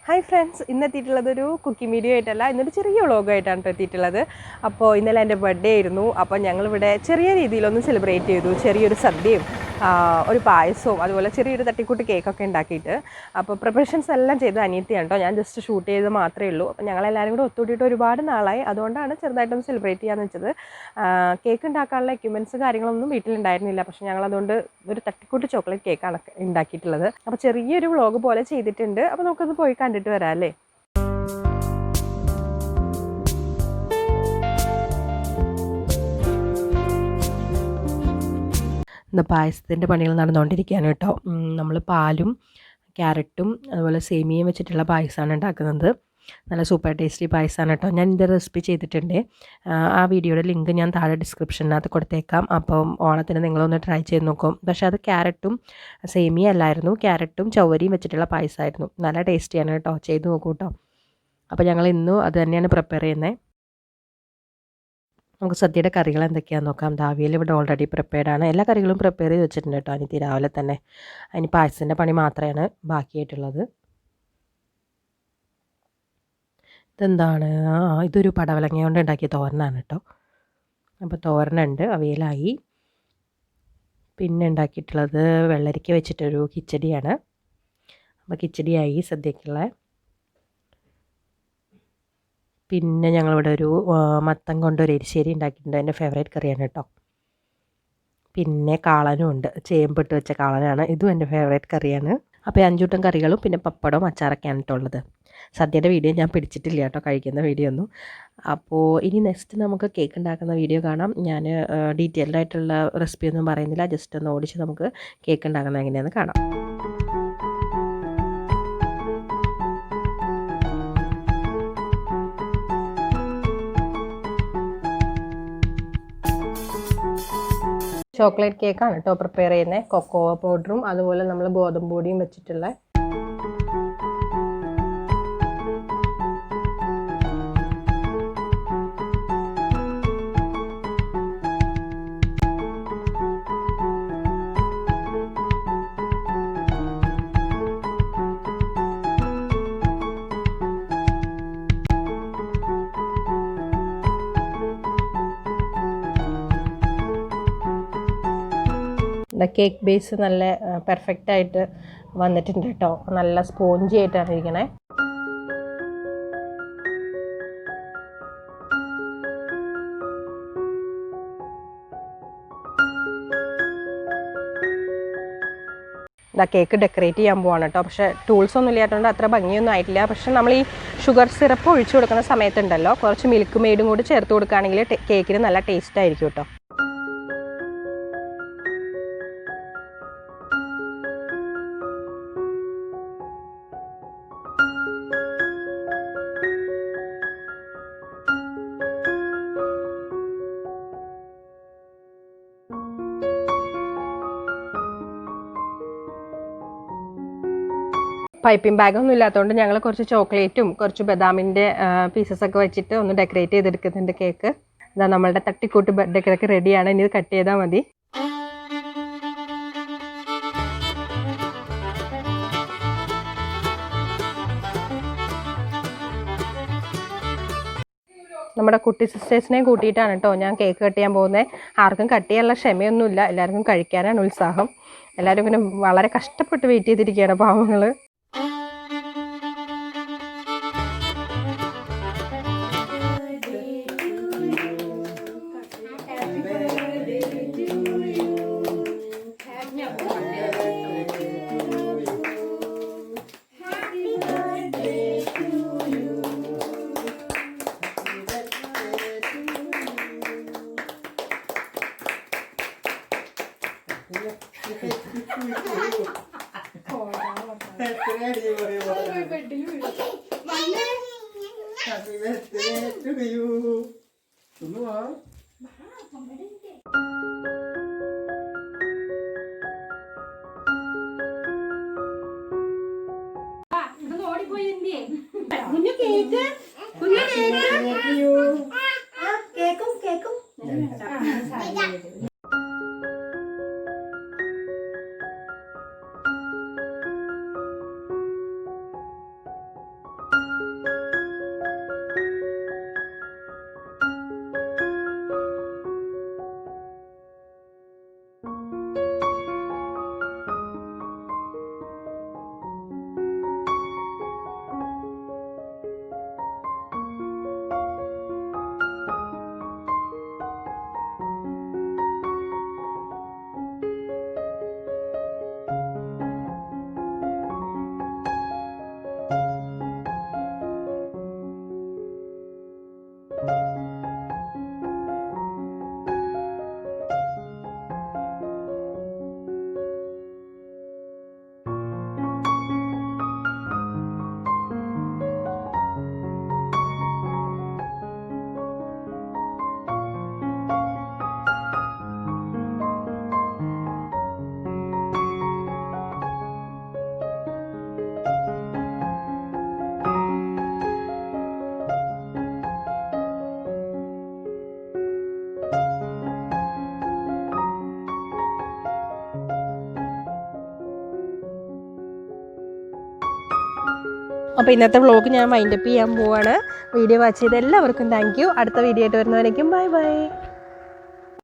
Hi friends, ഇന്ന് എത്തിയിട്ടുള്ളതൊരു cooking video ആയിട്ടല്ല, ഇന്നൊരു ചെറിയ വ്ളോഗായിട്ടാണ് എത്തിയിട്ടുള്ളത്. അപ്പോൾ ഇന്നലെ എൻ്റെ ബർത്ത്ഡേ ആയിരുന്നു. അപ്പോൾ ഞങ്ങളിവിടെ ചെറിയ രീതിയിലൊന്ന് സെലിബ്രേറ്റ് ചെയ്തു. ചെറിയൊരു സദ്യയും ഒരു പായസവും അതുപോലെ ചെറിയൊരു തട്ടിക്കൂട്ട് കേക്കൊക്കെ ഉണ്ടാക്കിയിട്ട്. അപ്പോൾ പ്രിപ്പറേഷൻസ് എല്ലാം ചെയ്ത് അനിയത്തിയാണ് കേട്ടോ. ഞാൻ ജസ്റ്റ് ഷൂട്ട് ചെയ്ത് മാത്രമേ ഉള്ളൂ. അപ്പോൾ ഞങ്ങളെല്ലാവരും കൂടെ ഒത്തുകൂട്ടിയിട്ട് ഒരുപാട് നാളായി. അതുകൊണ്ടാണ് ചെറുതായിട്ടൊന്ന് സെലിബ്രേറ്റ് ചെയ്യാമെന്ന് വെച്ചത്. കേക്ക് ഉണ്ടാക്കാനുള്ള എക്യുപ്മെൻറ്റ്സ് കാര്യങ്ങളൊന്നും വീട്ടിലുണ്ടായിരുന്നില്ല. പക്ഷേ ഞങ്ങളതുകൊണ്ട് ഒരു തട്ടിക്കൂട്ട് ചോക്ലേറ്റ് കേക്കാണ് ഉണ്ടാക്കിയിട്ടുള്ളത്. അപ്പോൾ ചെറിയൊരു വ്ളോഗ് പോലെ ചെയ്തിട്ടുണ്ട്. അപ്പോൾ നമുക്കത് പോയി കണ്ടിട്ട് വരാം അല്ലേ. ഇന്ന് പായസത്തിൻ്റെ പണികൾ നടന്നുകൊണ്ടിരിക്കുകയാണ് കേട്ടോ. നമ്മൾ പാലും ക്യാരറ്റും അതുപോലെ സേമിയയും വെച്ചിട്ടുള്ള പായസമാണ് ഉണ്ടാക്കുന്നത്. നല്ല സൂപ്പർ ടേസ്റ്റി പായസമാണ് കേട്ടോ. ഞാൻ ഇതിൻ്റെ റെസിപ്പി ചെയ്തിട്ടുണ്ട്. ആ വീഡിയോയുടെ ലിങ്ക് ഞാൻ താഴെ ഡിസ്ക്രിപ്ഷനകത്ത് കൊടുത്തേക്കാം. അപ്പം ഓണത്തിന് നിങ്ങളൊന്ന് ട്രൈ ചെയ്ത് നോക്കും. പക്ഷേ അത് ക്യാരറ്റും സേമിയ അല്ലായിരുന്നു, ക്യാരറ്റും ചവ്വരിയും വെച്ചിട്ടുള്ള പായസമായിരുന്നു. നല്ല ടേസ്റ്റിയാണ് കേട്ടോ, ചെയ്ത് നോക്കൂ കേട്ടോ. അപ്പോൾ ഞങ്ങൾ ഇന്നും അത് തന്നെയാണ് പ്രിപ്പയർ ചെയ്യുന്നത്. നമുക്ക് സദ്യയുടെ കറികൾ എന്തൊക്കെയാണെന്ന് നോക്കാം. അവിയൽ ഇവിടെ ഓൾറെഡി പ്രിപ്പയർഡ് ആണ്. എല്ലാ കറികളും പ്രിപ്പയർ ചെയ്ത് വെച്ചിട്ടുണ്ട് കേട്ടോ അനിയത്തി രാവിലെ തന്നെ. അതിന് പായസത്തിൻ്റെ പണി മാത്രമാണ് ബാക്കിയായിട്ടുള്ളത്. ഇതെന്താണ്? ഇതൊരു പടവലങ്ങ കൊണ്ട് ഉണ്ടാക്കിയ തോരനാണ് കേട്ടോ. അപ്പോൾ തോരനുണ്ട്, അവിയലായി. പിന്നെ ഉണ്ടാക്കിയിട്ടുള്ളത് വെള്ളരിക്ക വെച്ചിട്ടൊരു കിച്ചടിയാണ്. അപ്പോൾ കിച്ചടിയായി സദ്യക്കുള്ള. പിന്നെ ഞങ്ങളിവിടെ ഒരു മത്തൻ കൊണ്ടൊരു എരിശ്ശേരി ഉണ്ടാക്കിയിട്ടുണ്ട്. എൻ്റെ ഫേവറേറ്റ് കറിയാണ് കേട്ടോ. പിന്നെ കാളനും ഉണ്ട്, ചേമ്പിട്ട് വെച്ച കാളനാണ്. ഇതും എൻ്റെ ഫേവറേറ്റ് കറിയാണ്. അപ്പോൾ 5 കൂട്ടം കറികളും പിന്നെ പപ്പടവും അച്ചാറൊക്കെയാണ് കേട്ടുള്ളത്. സദ്യയുടെ വീഡിയോ ഞാൻ പിടിച്ചിട്ടില്ല കേട്ടോ, കഴിക്കുന്ന വീഡിയോ ഒന്നും. അപ്പോൾ ഇനി നെക്സ്റ്റ് നമുക്ക് കേക്ക് ഉണ്ടാക്കുന്ന വീഡിയോ കാണാം. ഞാൻ ഡീറ്റെയിൽഡ് ആയിട്ടുള്ള റെസിപ്പി ഒന്നും പറയുന്നില്ല, ജസ്റ്റ് ഒന്ന് ഓടിച്ച് നമുക്ക് കേക്ക് ഉണ്ടാക്കുന്നത് എങ്ങനെയാണെന്ന് കാണാം. ചോക്ലേറ്റ് കേക്കാണ് കേട്ടോ പ്രിപ്പയർ ചെയ്യുന്നത്. കൊക്കോ പൗഡറും അതുപോലെ നമ്മൾ ഗോതമ്പ് പൊടിയും വെച്ചിട്ടുള്ള. കേക്ക് ബേസ് നല്ല പെർഫെക്റ്റ് ആയിട്ട് വന്നിട്ടുണ്ട് കേട്ടോ. നല്ല സ്പോഞ്ചി ആയിട്ടാണ് ഇരിക്കണേ. കേക്ക് ഡെക്കറേറ്റ് ചെയ്യാൻ പോവാണ് കേട്ടോ. പക്ഷേ ടൂൾസ് ഒന്നും ഇല്ലാത്തതുകൊണ്ട് അത്ര ഭംഗിയൊന്നും ആയിട്ടില്ല. പക്ഷെ നമ്മൾ ഈ ഷുഗർ സിറപ്പ് ഒഴിച്ചു കൊടുക്കുന്ന സമയത്തുണ്ടല്ലോ, കുറച്ച് മിൽക്ക് മെയ്ഡും കൂടി ചേർത്ത് കൊടുക്കുകയാണെങ്കിൽ കേക്കിന് നല്ല ടേസ്റ്റ് ആയിരിക്കും കേട്ടോ. പൈപ്പിംഗ് ബാഗൊന്നും ഇല്ലാത്തതുകൊണ്ട് ഞങ്ങൾ കുറച്ച് ചോക്ലേറ്റും കുറച്ച് ബദാമിൻ്റെ പീസസൊക്കെ വെച്ചിട്ട് ഒന്ന് ഡെക്കറേറ്റ് ചെയ്തെടുക്കുന്നുണ്ട് കേക്ക്. ഇതാ നമ്മളുടെ തട്ടിക്കൂട്ട് ബർത്ത്ഡേ കേക്ക് റെഡിയാണ്. ഇനി ഇത് കട്ട് ചെയ്താൽ മതി. നമ്മുടെ കുട്ടി സിസ്റ്റേഴ്സിനെയും കൂട്ടിയിട്ടാണ് കേട്ടോ ഞാൻ കേക്ക് കട്ട് ചെയ്യാൻ പോകുന്നത്. ആർക്കും കട്ട് ചെയ്യാനുള്ള ക്ഷമയൊന്നുമില്ല, എല്ലാവർക്കും കഴിക്കാനാണ് ഉത്സാഹം. എല്ലാവരും ഇങ്ങനെ വളരെ കഷ്ടപ്പെട്ട് വെയിറ്റ് ചെയ്തിരിക്കുകയാണ് പാവങ്ങൾ. കുഞ്ഞു കേക്ക് കേക്കും കേക്കും അപ്പോൾ ഇന്നത്തെ വ്ളോഗ് ഞാൻ വൈൻഡപ്പ് ചെയ്യാൻ പോവാണ്. വീഡിയോ വാച്ച് ചെയ്ത എല്ലാവർക്കും താങ്ക് യു. അടുത്ത വീഡിയോ ആയിട്ട് വരുന്നവരേക്കും ബൈ ബൈ.